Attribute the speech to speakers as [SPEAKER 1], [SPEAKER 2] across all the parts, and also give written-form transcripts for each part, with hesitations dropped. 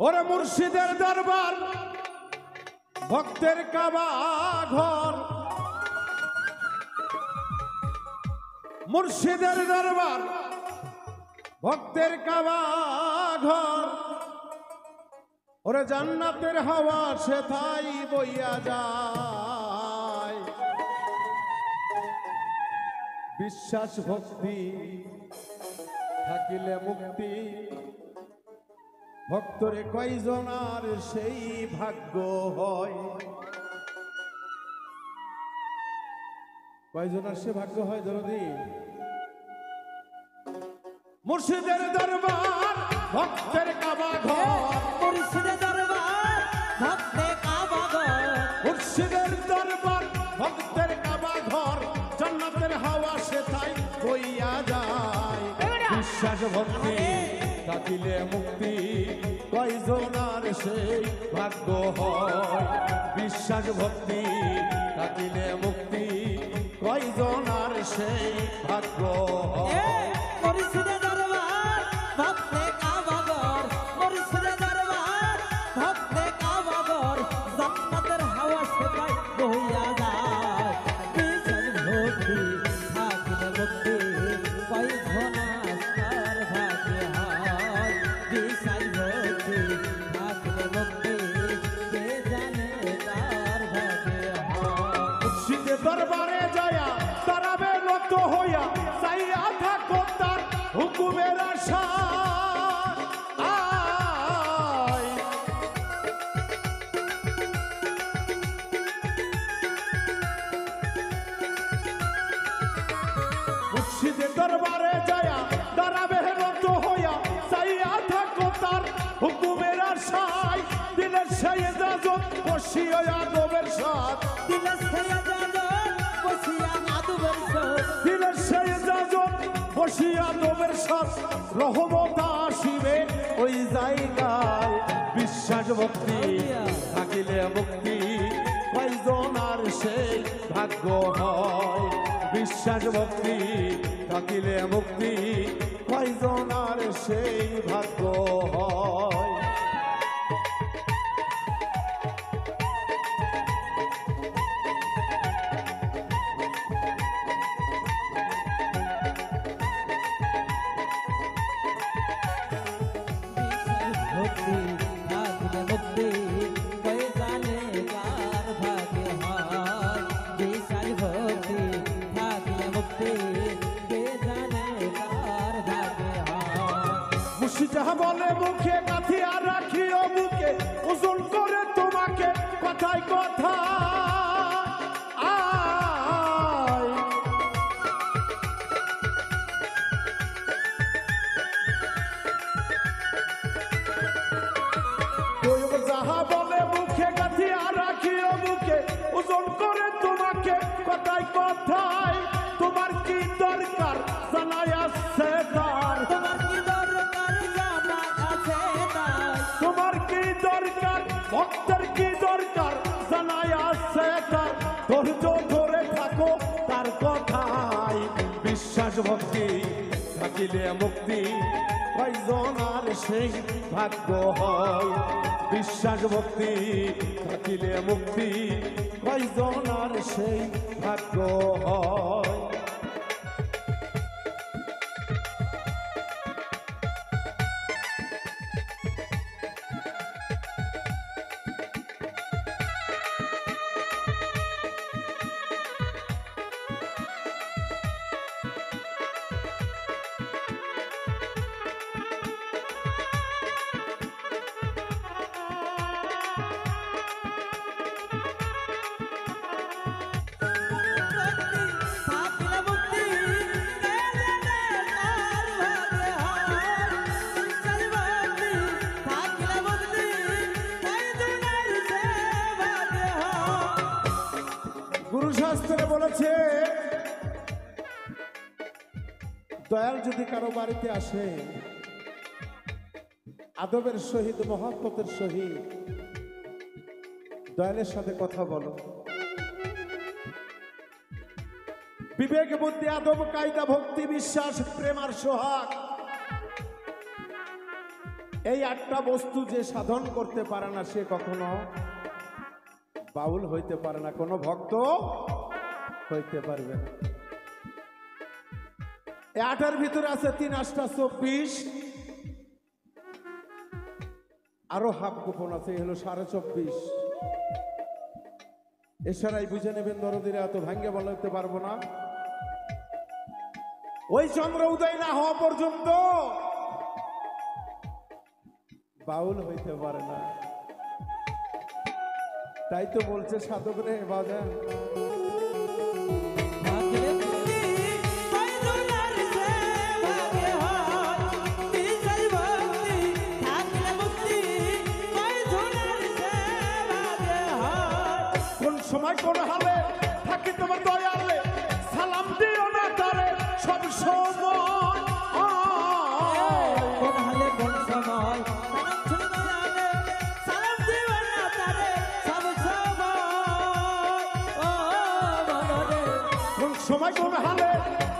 [SPEAKER 1] ওরে মুর্শিদের দরবার ভক্তের কাবা ঘর, মুর্শিদের দরবার ভক্তের কাবা ঘর। ওরে জান্নাতের হাওয়া সেথাই বইয়া যায়। বিশ্বাস ভক্তি থাকিলে মুক্তি, ভক্তরে কয়জনার সেই ভাগ্য হয়। কয়জনার সে ভাগ্য হয় জনদি? মুর্শিদের দরবার ভক্তের কাবা ঘর,
[SPEAKER 2] মুর্শিদের দরবার ভক্তের কাবা ঘর,
[SPEAKER 1] মুর্শিদের দরবার ভক্তের কাবা ঘর। জান্নাতের হাওয়া সেথাই বইয়া যায়। বিশ্বাস ভক্তি থাকিলে মুক্তি, কয়জনার সেই ভাগ্য হয়। বিশ্বাস ভক্তি থাকিলে মুক্তি, কয়জনার সেই ভাগ্য হয়।
[SPEAKER 2] মুর্শিদের দরবার ভক্তের কাবা ঘর, মুর্শিদের দরবার ভক্তের কাবা ঘর। জান্নাতের হাওয়া সেটাই বইয়া যায়। বিশ্বাস ভক্তি থাকিলে মুক্তি, কয়জনার তার ভাগ্য হয়। বিশ্বাস ভক্তি থাকিলে মুক্তি, কে জানে তার ভাগ্য হয়।
[SPEAKER 1] মুর্শিদের দরবারে যায়া দাঁড়াবে নত হইয়া, চাইয়া থাকো তার হুকুমের আশা। মুর্শিদের দরবারে যায়া দাঁড়াবে নত হইয়া, চাইয়া থাকো তার হুকুমের আশায়। দিলের সেই ইজাজত বসিয়া আদবের সাথ,
[SPEAKER 2] দিলের সেই ইজাজত বসিয়া আদবের সাথ,
[SPEAKER 1] দিলের সেই ইজাজত বসিয়া আদবের সাথ। রহমত আসিবে ওই জায়গায়। বিশ্বাস ভক্তি থাকিলে মুক্তি, কয়জনার সেই ভাগ্য হয়। বিশ্বাস ভক্তি থাকিলে মুক্তি, কয়জনার সেই ভাগ্য হয়।
[SPEAKER 2] ভক্তি থাকিলে মুক্তি, কয় জানে কার ভাগ্য হয়। বিশ্বাস ভক্তি থাকিলে মুক্তি, কে জানে কার ভাগ্য হয়।
[SPEAKER 1] মুর্শিদ যাহা বলে মুখে গাঁথিয়া রাখিও বুকে, ওজন করে তোমাকে কথায় কথা। যাহা বলে মুখে গাঁথিয়া রাখিও বুকে, ওজন করে তোমাকে কথায় কথায়। তোমার কি দরকার জানাই আছে তার,
[SPEAKER 2] তোমার কি দরকার জানা আছে তাই।
[SPEAKER 1] তোমার কি দরকার ভক্তের কি দরকার জানাই আছে তার। ধৈর্য ধরে থাকো তার কথায়। বিশ্বাস ভক্তি থাকিলে মুক্তি, কয়জনার সেই ভাগ্য হয়। বিশ্বাস ভক্তি থাকিলে মুক্তি, কয়জনার সেই ভাগ্য হয়।
[SPEAKER 2] থাকিলে মুক্তি, কে জানে কার ভাগ্য হয়। বিশ্বাস ভক্তি থাকিলে মুক্তি, কয়জনার সে ভাগ্য হয়।
[SPEAKER 1] গুরু শাস্ত্রে বলেছে, দয়াল যদি কারো বাড়িতে আসে, আদবের সহিত মহব্বতের সহিত দয়ালের সাথে কথা বলো। বিবেক বুদ্ধি আদব কায়দা ভক্তি বিশ্বাস প্রেম আর সোহাগ এই আটটা বস্তু যে সাধন করতে পারে না সে কখনো বাউল হইতে পারে না, কোনো ভক্ত হইতে পারবে না। এই আটের ভিতরে আছে 3 8 24, আরো হাফ গোপন আছে, হলো 24.5। এছাড়াই বুঝে নেবেন দরদিরা, এত ভাঙ্গে বলতে পারবো না। ওই চন্দ্র উদয় না হওয়া পর্যন্ত বাউল হইতে পারে না। তাই তো বলছে সাধক রে বাজান, কোন সময় কোন হালে থাকে তোমার দয়ালে, সালাম দিও না তারে সব সময়।
[SPEAKER 2] কোন হালে কোন সময় সালাম দিও না তারে সব সময়। ও মনরে
[SPEAKER 1] কোন সময় কোন হালে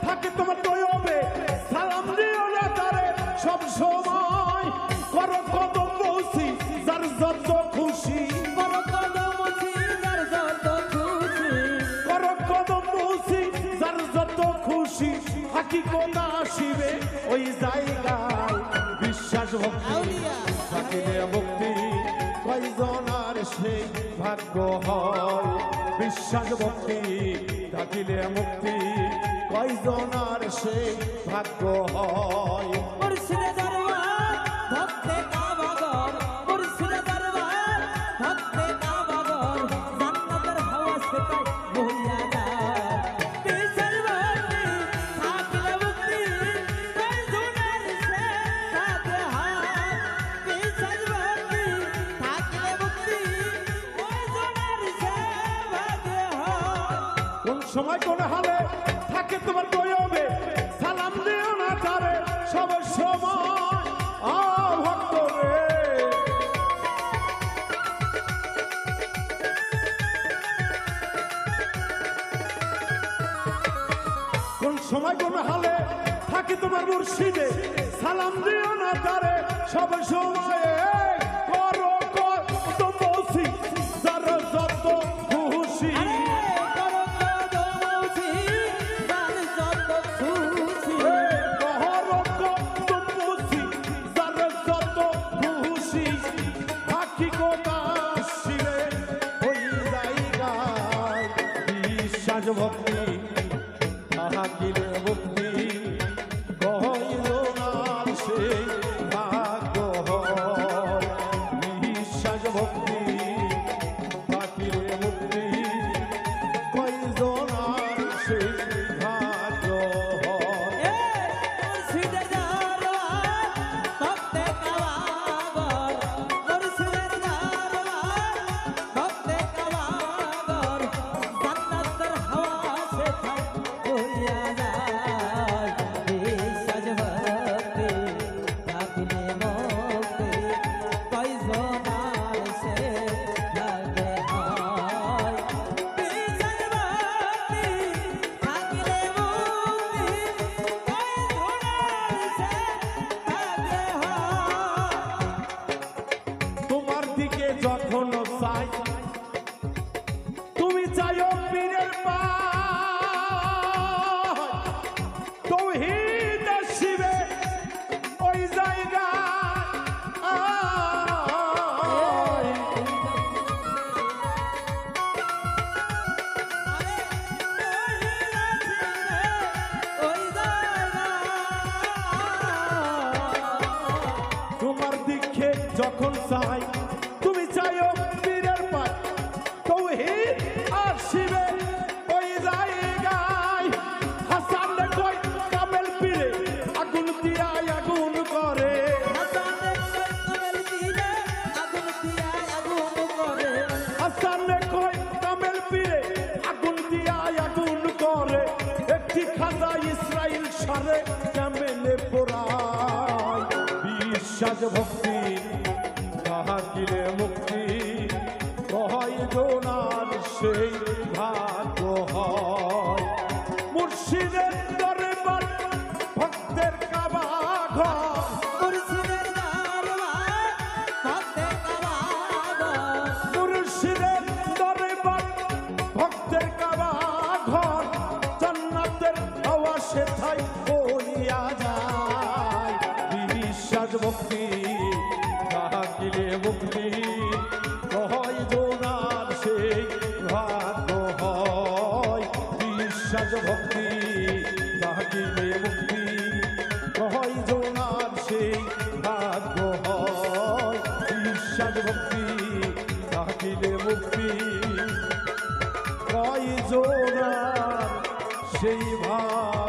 [SPEAKER 1] থাকে তোমার দয়ালে, সালাম দিও না তারে সব সময়। করো কদম বসি যার যত খুশি,
[SPEAKER 2] বড় কদম সিজার যত খুশি,
[SPEAKER 1] করো কদম বসি যার যত খুশি। হাকিকত আসিবে ওই জায়গায়, বিশ্বাস ভক্তি
[SPEAKER 2] আউলিয়া
[SPEAKER 1] থাকিলে মুক্তি কয়জন আর সেই ভাগ্য হয়। বিশ্বাস ভক্তি থাকিলে মুক্তি কয়জন আর সেই ভাগ্য হয়।
[SPEAKER 2] মুর্শিদে দরবার ভক্তে কাবাগর, মুর্শিদে দরবার ভক্তে কাবাগর, জান্নাতের হাওয়া সেটাই বহিয়া যায়। বিশাল ভক্তি থাকলে মুক্তি কয়জনের সে থাকে হায়। বিশাল ভক্তি থাকলে মুক্তি কয়জনের সে ভাগে হয়।
[SPEAKER 1] কোন সময় কোন হালে থাকে তোমার দয়াবে, সালাম দিও না তারে সব সময়। ভক্ত রে কোন সময় কোন হালে থাকে তোমার মুর্শিদে, সালাম দিও না তারে সব সময়। করো কদম বসি যার যত খুশি,
[SPEAKER 2] করো কদম সিজার যত খুশি,
[SPEAKER 1] করো কদম বসি যার যত খুশি। হাকিকত আসিবে ওই জায়গায়, বিশ্বাস ভক্তি থাকিলে মুক্তি কয়জন আর সেই ভাগ্য হয়। বিশ্বাস ভক্তি থাকিলে মুক্তি কয়জন আর সেই ভাগ্য হয়।
[SPEAKER 2] মুর্শিদে দরবার ভক্তে কাবাগর, মুর্শিদে দরবার ভক্তে কাবাগর, জান্নাতের হাওয়া সেটাই বহিয়া যায়। বিশ্বাস ভক্তি থাকিলে মুক্তি কয়জন আর সে ভাগে হয়। বিশ্বাস ভক্তি থাকিলে মুক্তি কয়জন আর সে ভাগে হয়।
[SPEAKER 1] তোমার দিকে যখন চাই তুমি চাইও পীরের পায়, তৌহিদ আসিবে ওই জায়গায়। তোমার দিকে যখন চাই তুমি চাইও পীরের পায়, তৌহিদ আসিবে ওই জায়গায়। হাসান কই কামেল পীরে আগুন দিয়া আগুন করে, হাসান কই কামেল পীরে আগুন দিয়া আগুন করে। একটি খাজা ইসরাইল সারে কামেলে পোড়ায়। বিশ্বাস ভক্তি থাকিলে মুক্তি কয়জন আর সেই ভাগ্য হয়। মুর্শিদের দরবার ভক্তের কাবাঘর,
[SPEAKER 2] মুর্শিদের দরবার
[SPEAKER 1] ভাই হইয়া যায় বিশ্বাস ভক্তি থাকিলে মুক্তি কয় জোনার সেই ভাগ্য হয় বিশ্বাস ভক্তি থাকিলে মুক্তি কয় জোনার সেই ভাগ্য হয় বিশ্বাস ভক্তি থাকিলে মুক্তি কয় জোনার সেই ভাগ্য